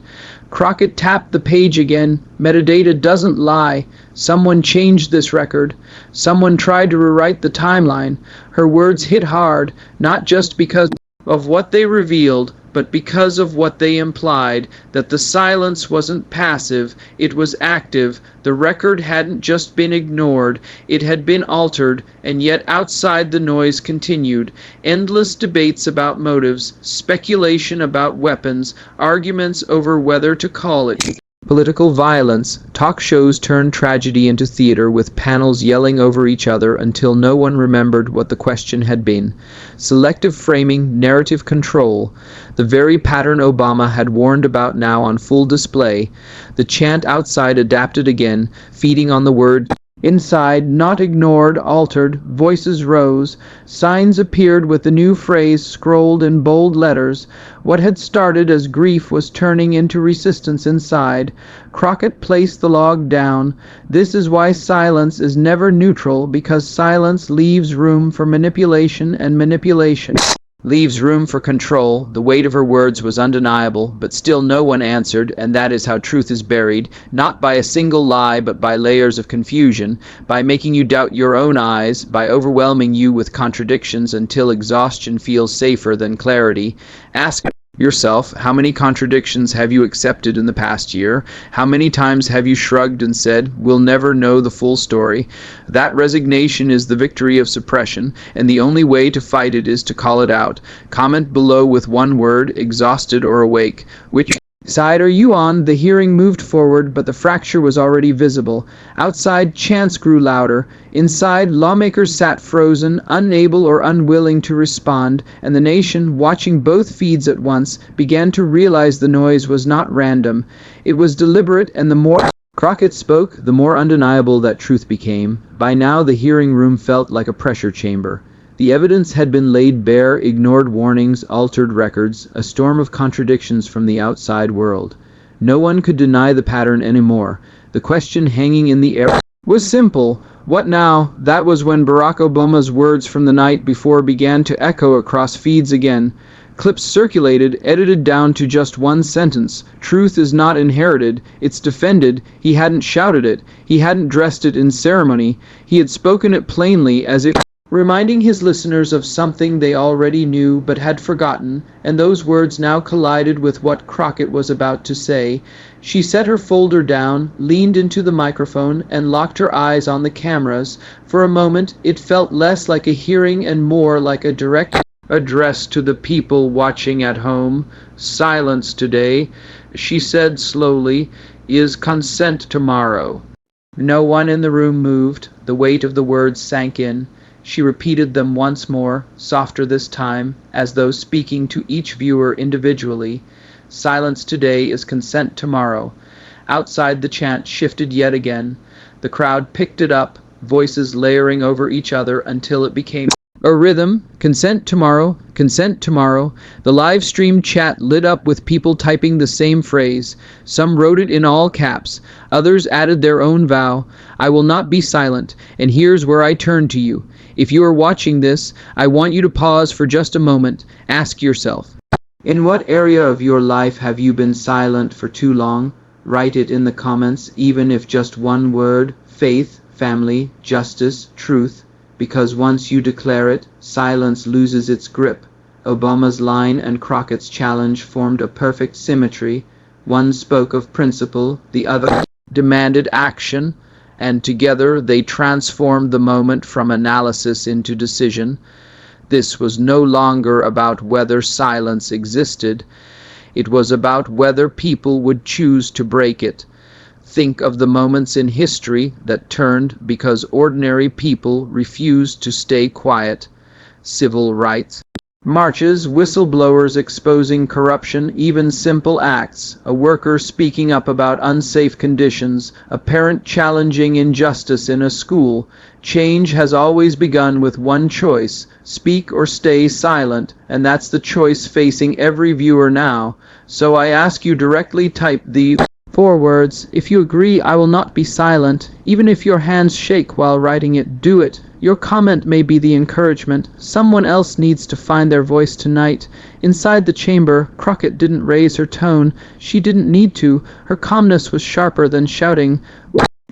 Crockett tapped the page again. Metadata doesn't lie. Someone changed this record. Someone tried to rewrite the timeline. Her words hit hard, not just because of what they revealed, but because of what they implied, that the silence wasn't passive, it was active. The record hadn't just been ignored, it had been altered, and yet outside the noise continued. Endless debates about motives, speculation about weapons, arguments over whether to call it political violence. Talk shows turned tragedy into theater, with panels yelling over each other until no one remembered what the question had been. Selective framing, narrative control, the very pattern Obama had warned about now on full display. The chant outside adapted again, feeding on the word inside, not ignored, altered. Voices rose. Signs appeared with the new phrase scrolled in bold letters. What had started as grief was turning into resistance inside. Crockett placed the log down. This is why silence is never neutral, because silence leaves room for manipulation, and manipulation leaves room for control. The weight of her words was undeniable, but still no one answered, and that is how truth is buried, not by a single lie, but by layers of confusion, by making you doubt your own eyes, by overwhelming you with contradictions until exhaustion feels safer than clarity. Ask yourself, how many contradictions have you accepted in the past year? How many times have you shrugged and said, we'll never know the full story? That resignation is the victory of suppression, and the only way to fight it is to call it out. Comment below with one word, exhausted or awake. Which side are you on? The hearing moved forward, but the fracture was already visible. Outside, chants grew louder. Inside, lawmakers sat frozen, unable or unwilling to respond, and the nation, watching both feeds at once, began to realize the noise was not random. It was deliberate, and the more Crockett spoke, the more undeniable that truth became. By now, the hearing room felt like a pressure chamber. The evidence had been laid bare, ignored warnings, altered records, a storm of contradictions from the outside world. No one could deny the pattern anymore. The question hanging in the air was simple. What now? That was when Barack Obama's words from the night before began to echo across feeds again. Clips circulated, edited down to just one sentence. Truth is not inherited, it's defended. He hadn't shouted it. He hadn't dressed it in ceremony. He had spoken it plainly, as if reminding his listeners of something they already knew but had forgotten, and those words now collided with what Crockett was about to say. She set her folder down, leaned into the microphone, and locked her eyes on the cameras. For a moment, it felt less like a hearing and more like a direct address to the people watching at home. Silence today, she said slowly, is consent tomorrow. No one in the room moved. The weight of the words sank in. She repeated them once more, softer this time, as though speaking to each viewer individually. Silence today is consent tomorrow. Outside, the chant shifted yet again. The crowd picked it up, voices layering over each other until it became a rhythm. Consent tomorrow, consent tomorrow. The live stream chat lit up with people typing the same phrase. Some wrote it in all caps. Others added their own vow. I will not be silent, and here's where I turn to you. If you are watching this, I want you to pause for just a moment. Ask yourself, in what area of your life have you been silent for too long? Write it in the comments, even if just one word: faith, family, justice, truth. Because once you declare it, silence loses its grip. Obama's line and Crockett's challenge formed a perfect symmetry. One spoke of principle, the other demanded action, and together they transformed the moment from analysis into decision. This was no longer about whether silence existed. It was about whether people would choose to break it. Think of the moments in history that turned because ordinary people refused to stay quiet. Civil rights marches, whistleblowers exposing corruption, even simple acts, a worker speaking up about unsafe conditions, a parent challenging injustice in a school. Change has always begun with one choice: speak or stay silent, and that's the choice facing every viewer now. So I ask you directly, type the 4 words. If you agree, I will not be silent. Even if your hands shake while writing it, do it. Your comment may be the encouragement. Someone else needs to find their voice tonight. Inside the chamber, Crockett didn't raise her tone. She didn't need to. Her calmness was sharper than shouting.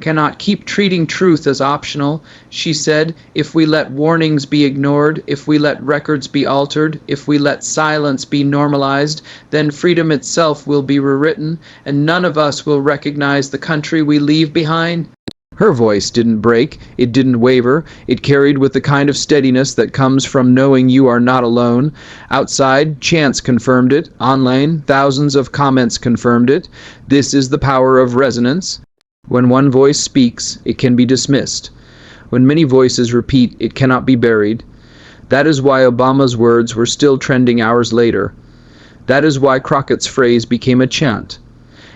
Cannot keep treating truth as optional, she said. If we let warnings be ignored, if we let records be altered, if we let silence be normalized, then freedom itself will be rewritten, and none of us will recognize the country we leave behind. Her voice didn't break, it didn't waver, it carried with the kind of steadiness that comes from knowing you are not alone. Outside, chance confirmed it. Online, thousands of comments confirmed it. This is the power of resonance. When one voice speaks, it can be dismissed. When many voices repeat, it cannot be buried. That is why Obama's words were still trending hours later. That is why Crockett's phrase became a chant.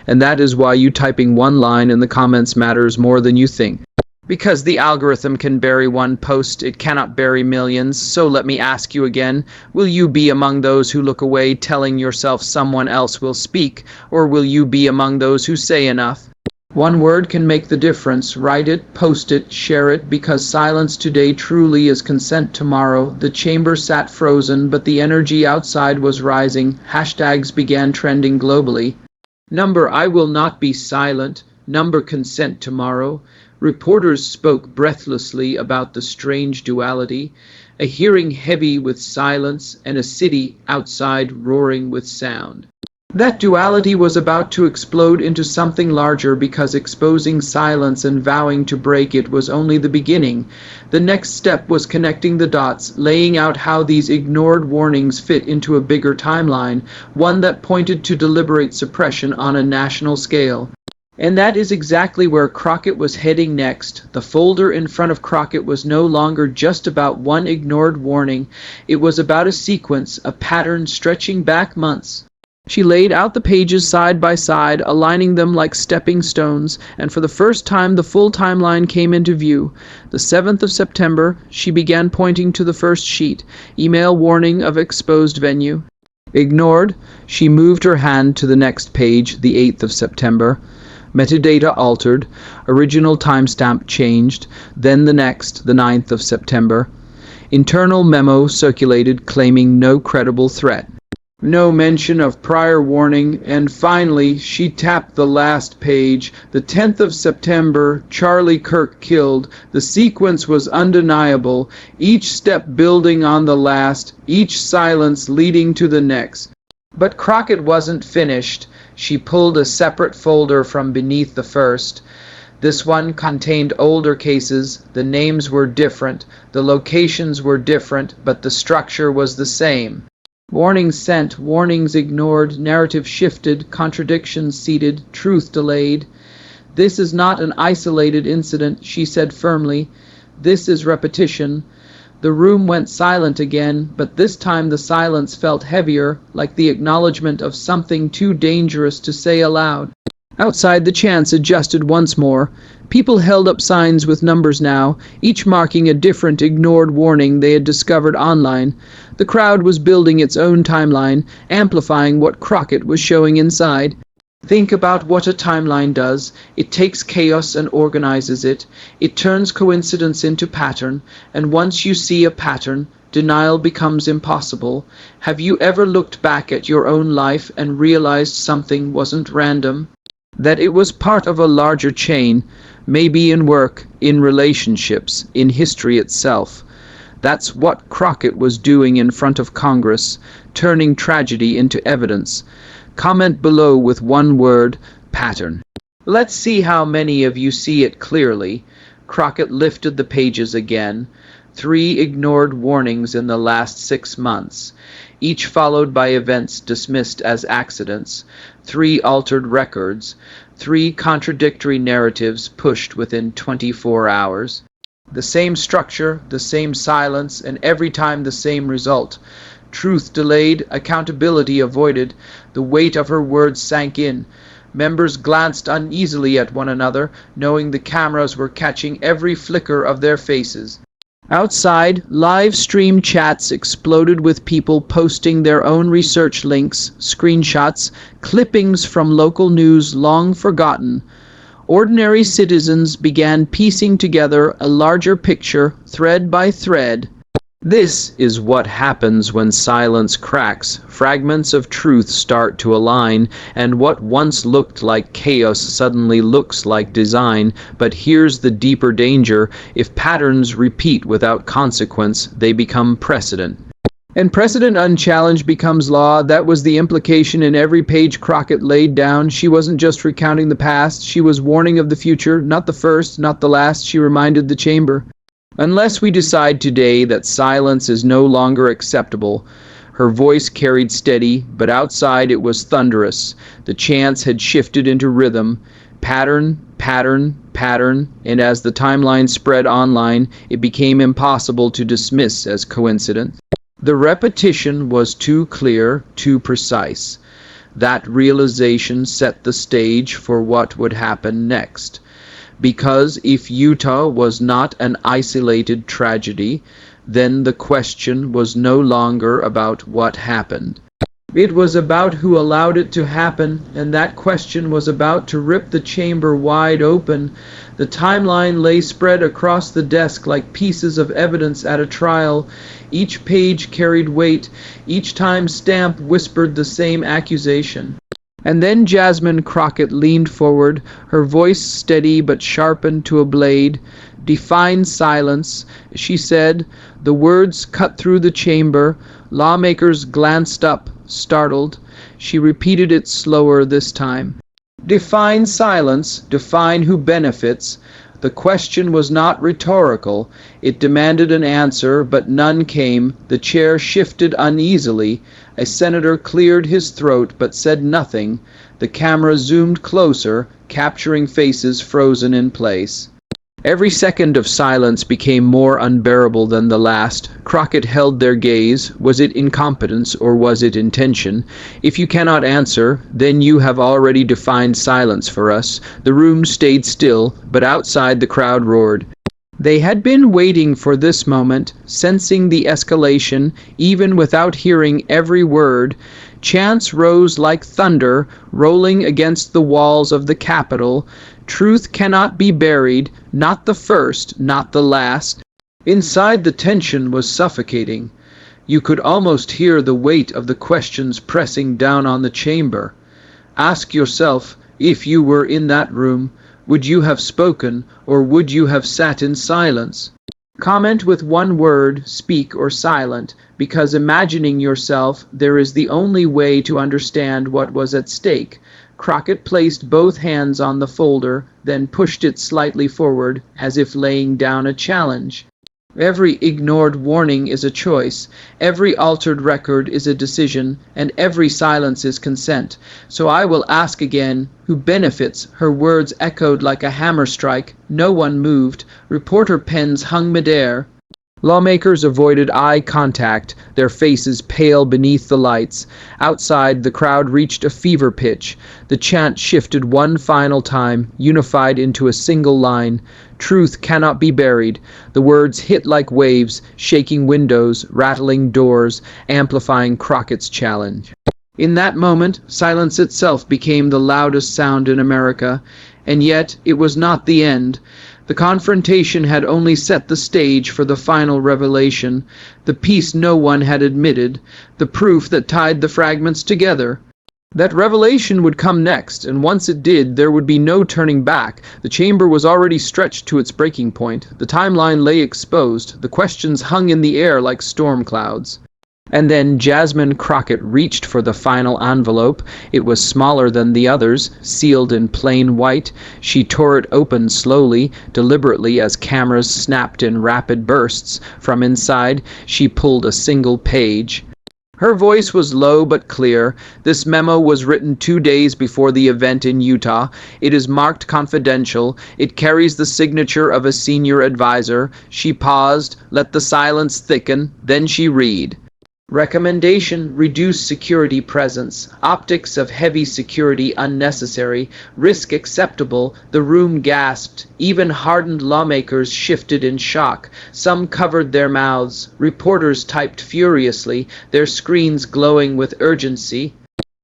And that is why you typing one line in the comments matters more than you think. Because the algorithm can bury one post, it cannot bury millions. So let me ask you again, will you be among those who look away, telling yourself someone else will speak, or will you be among those who say enough? One word can make the difference. Write it, post it, share it, because silence today truly is consent tomorrow. The chamber sat frozen, but the energy outside was rising. Hashtags began trending globally. Number I will not be silent. Number consent tomorrow. Reporters spoke breathlessly about the strange duality. A hearing heavy with silence and a city outside roaring with sound. That duality was about to explode into something larger because exposing silence and vowing to break it was only the beginning. The next step was connecting the dots, laying out how these ignored warnings fit into a bigger timeline, one that pointed to deliberate suppression on a national scale. And that is exactly where Crockett was heading next. The folder in front of Crockett was no longer just about one ignored warning. It was about a sequence, a pattern stretching back months. She laid out the pages side by side, aligning them like stepping stones, and for the first time the full timeline came into view. The 7th of September, she began pointing to the first sheet. Email warning of exposed venue. Ignored, she moved her hand to the next page, the 8th of September. Metadata altered, original timestamp changed, then the next, the 9th of September. Internal memo circulated claiming no credible threat. No mention of prior warning, and finally she tapped the last page. The 10th of September, Charlie Kirk killed. The sequence was undeniable, each step building on the last, each silence leading to the next. But Crockett wasn't finished. She pulled a separate folder from beneath the first. This one contained older cases. The names were different, the locations were different, but the structure was the same. Warnings sent, warnings ignored, narrative shifted, contradictions seeded, truth delayed. This is not an isolated incident, she said firmly. This is repetition. The room went silent again, but this time the silence felt heavier, like the acknowledgement of something too dangerous to say aloud. Outside, the chants adjusted once more. People held up signs with numbers now, each marking a different ignored warning they had discovered online. The crowd was building its own timeline, amplifying what Crockett was showing inside. Think about what a timeline does. It takes chaos and organizes it. It turns coincidence into pattern, and once you see a pattern, denial becomes impossible. Have you ever looked back at your own life and realized something wasn't random? That it was part of a larger chain, maybe in work, in relationships, in history itself. That's what Crockett was doing in front of Congress, turning tragedy into evidence. Comment below with one word, pattern. Let's see how many of you see it clearly. Crockett lifted the pages again. 3 ignored warnings in the last 6 months, each followed by events dismissed as accidents, 3 altered records, 3 contradictory narratives pushed within 24 hours. The same structure, the same silence, and every time the same result. Truth delayed, accountability avoided, the weight of her words sank in. Members glanced uneasily at one another, knowing the cameras were catching every flicker of their faces. Outside, live stream chats exploded with people posting their own research links, screenshots, clippings from local news long forgotten. Ordinary citizens began piecing together a larger picture, thread by thread. This is what happens when silence cracks. Fragments of truth start to align, and what once looked like chaos suddenly looks like design. But here's the deeper danger. If patterns repeat without consequence, they become precedent. And precedent unchallenged becomes law. That was the implication in every page Crockett laid down. She wasn't just recounting the past, she was warning of the future. Not the first, not the last, she reminded the chamber. Unless we decide today that silence is no longer acceptable. Her voice carried steady, but outside it was thunderous. The chants had shifted into rhythm. Pattern, pattern, pattern, and as the timeline spread online, it became impossible to dismiss as coincidence. The repetition was too clear, too precise. That realization set the stage for what would happen next. Because if Utah was not an isolated tragedy, then the question was no longer about what happened. It was about who allowed it to happen, and that question was about to rip the chamber wide open. The timeline lay spread across the desk like pieces of evidence at a trial. Each page carried weight, each time-stamp whispered the same accusation. And then Jasmine Crockett leaned forward, her voice steady but sharpened to a blade. "Define silence," she said. The words cut through the chamber. Lawmakers glanced up, startled. She repeated it slower this time. "Define silence, define who benefits." The question was not rhetorical. It demanded an answer, but none came. The chair shifted uneasily. A senator cleared his throat but said nothing. The camera zoomed closer, capturing faces frozen in place. Every second of silence became more unbearable than the last. Crockett held their gaze. Was it incompetence or was it intention? "If you cannot answer, then you have already defined silence for us." The room stayed still, but outside the crowd roared. They had been waiting for this moment, sensing the escalation, even without hearing every word. Chants rose like thunder, rolling against the walls of the Capitol. Truth cannot be buried, not the first, not the last. Inside, the tension was suffocating. You could almost hear the weight of the questions pressing down on the chamber. Ask yourself, if you were in that room, would you have spoken, or would you have sat in silence? Comment with one word, speak or silent, because imagining yourself, there is the only way to understand what was at stake. Crockett placed both hands on the folder, then pushed it slightly forward, as if laying down a challenge. Every ignored warning is a choice, every altered record is a decision, and every silence is consent. So I will ask again, who benefits? Her words echoed like a hammer strike. No one moved. Reporter pens hung midair. Lawmakers avoided eye contact, their faces pale beneath the lights. Outside, the crowd reached a fever pitch. The chant shifted one final time, unified into a single line. Truth cannot be buried. The words hit like waves, shaking windows, rattling doors, amplifying Crockett's challenge. In that moment, silence itself became the loudest sound in America, and yet it was not the end. The confrontation had only set the stage for the final revelation, the piece no one had admitted, the proof that tied the fragments together. That revelation would come next, and once it did, there would be no turning back. The chamber was already stretched to its breaking point. The timeline lay exposed. The questions hung in the air like storm clouds. And then Jasmine Crockett reached for the final envelope. It was smaller than the others, sealed in plain white. She tore it open slowly, deliberately, as cameras snapped in rapid bursts. From inside, she pulled a single page. Her voice was low but clear. This memo was written 2 days before the event in Utah. It is marked confidential. It carries the signature of a senior advisor. She paused, let the silence thicken, then she read. Recommendation: reduce security presence. Optics of heavy security unnecessary. Risk acceptable. The room gasped. Even hardened lawmakers shifted in shock. Some covered their mouths. Reporters typed furiously, their screens glowing with urgency.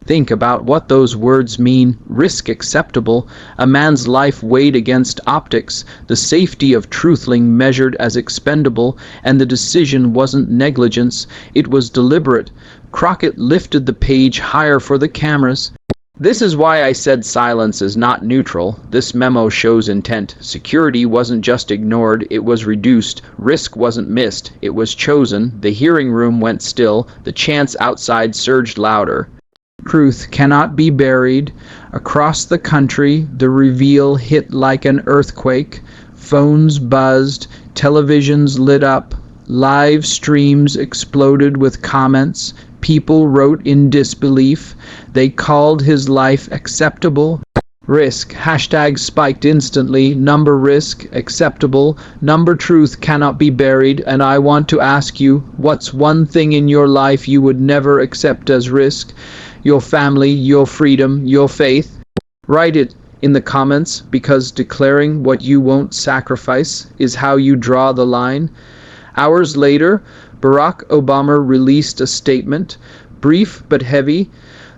Think about what those words mean. Risk acceptable. A man's life weighed against optics, the safety of truthling measured as expendable, and the decision wasn't negligence, it was deliberate. Crockett lifted the page higher for the cameras. This is why I said silence is not neutral. This memo shows intent. Security wasn't just ignored, it was reduced. Risk wasn't missed, it was chosen. The hearing room went still. The chants outside surged louder. Truth cannot be buried. Across the country, the reveal hit like an earthquake. Phones buzzed, televisions lit up, live streams exploded with comments. People wrote in disbelief. They called his life acceptable. Risk, hashtag spiked instantly. Number risk, acceptable. Number truth cannot be buried. And I want to ask you, what's one thing in your life you would never accept as risk? Your family, your freedom, your faith? Write it in the comments, because declaring what you won't sacrifice is how you draw the line. Hours later, Barack Obama released a statement, brief but heavy.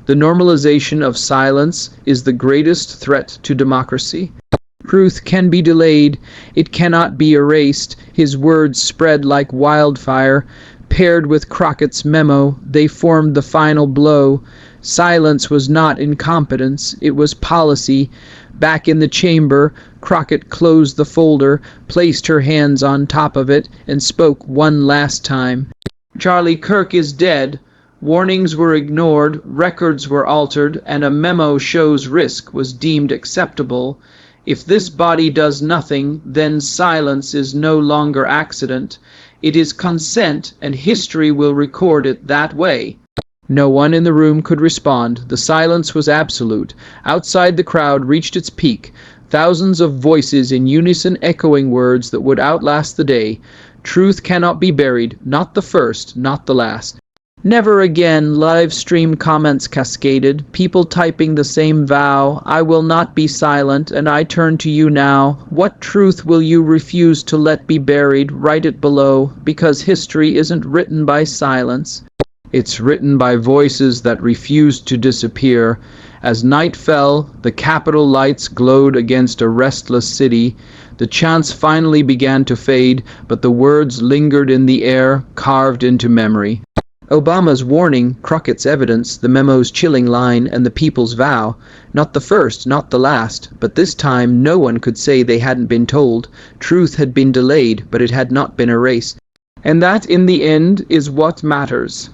The normalization of silence is the greatest threat to democracy. Truth can be delayed. It cannot be erased. His words spread like wildfire. Paired with Crockett's memo, they formed the final blow. Silence was not incompetence, it was policy. Back in the chamber, Crockett closed the folder, placed her hands on top of it, and spoke one last time. Charlie Kirk is dead. Warnings were ignored, records were altered, and a memo shows risk was deemed acceptable. If this body does nothing, then silence is no longer accident. It is consent, and history will record it that way. No one in the room could respond. The silence was absolute. Outside, the crowd reached its peak. Thousands of voices in unison echoing words that would outlast the day. Truth cannot be buried, not the first, not the last. Never again. Live stream comments cascaded, people typing the same vow. I will not be silent, and I turn to you now. What truth will you refuse to let be buried? Write it below, because history isn't written by silence. It's written by voices that refused to disappear. As night fell, the Capitol lights glowed against a restless city. The chants finally began to fade, but the words lingered in the air, carved into memory. Obama's warning, Crockett's evidence, the memo's chilling line, and the people's vow. Not the first, not the last, but this time no one could say they hadn't been told. Truth had been delayed, but it had not been erased. And that, in the end, is what matters.